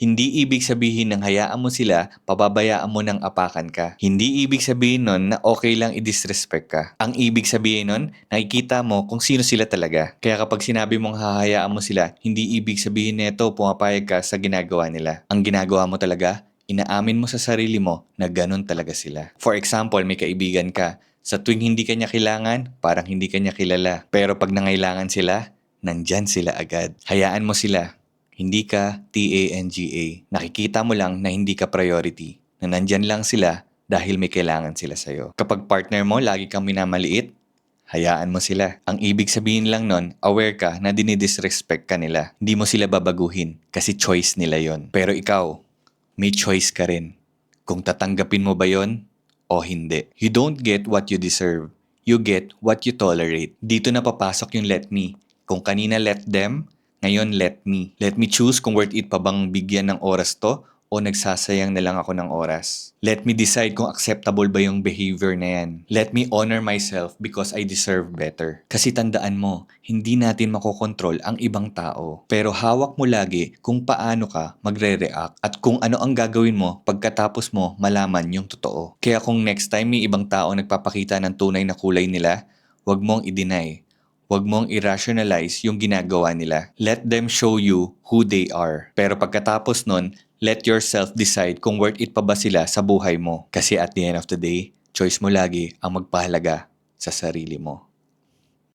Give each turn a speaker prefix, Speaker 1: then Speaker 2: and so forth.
Speaker 1: Hindi ibig sabihin ng hayaan mo sila, pababayaan mo ng apakan ka. Hindi ibig sabihin nun na okay lang i-disrespect ka. Ang ibig sabihin nun, nakikita mo kung sino sila talaga. Kaya kapag sinabi mong hahayaan mo sila, hindi ibig sabihin neto pumapayag ka sa ginagawa nila. Ang ginagawa mo talaga, inaamin mo sa sarili mo na ganun talaga sila. For example, may kaibigan ka. Sa tuwing hindi ka niya kailangan, parang hindi ka niya kilala. Pero pag nangailangan sila, nandyan sila agad. Hayaan mo sila. Hindi ka TANGA. Nakikita mo lang na hindi ka priority. Na nandyan lang sila dahil may kailangan sila sa'yo. Kapag partner mo, lagi kang minamaliit, hayaan mo sila. Ang ibig sabihin lang nun, aware ka na dinidisrespect ka nila. Hindi mo sila babaguhin kasi choice nila yon. Pero ikaw, may choice ka rin. Kung tatanggapin mo ba yon o hindi. You don't get what you deserve. You get what you tolerate. Dito na papasok yung let me. Kung kanina let them, ngayon let me. Let me choose kung worth it pa bang bigyan ng oras to o nagsasayang na lang ako ng oras. Let me decide kung acceptable ba yung behavior na yan. Let me honor myself because I deserve better. Kasi tandaan mo, hindi natin makokontrol ang ibang tao. Pero hawak mo lagi kung paano ka magre-react at kung ano ang gagawin mo pagkatapos mo malaman yung totoo. Kaya kung next time may ibang tao nagpapakita ng tunay na kulay nila, huwag mong i-deny. Huwag mong i-rationalize yung ginagawa nila. Let them show you who they are. Pero pagkatapos nun, let yourself decide kung worth it pa ba sila sa buhay mo. Kasi at the end of the day, choice mo lagi ang magpahalaga sa sarili mo.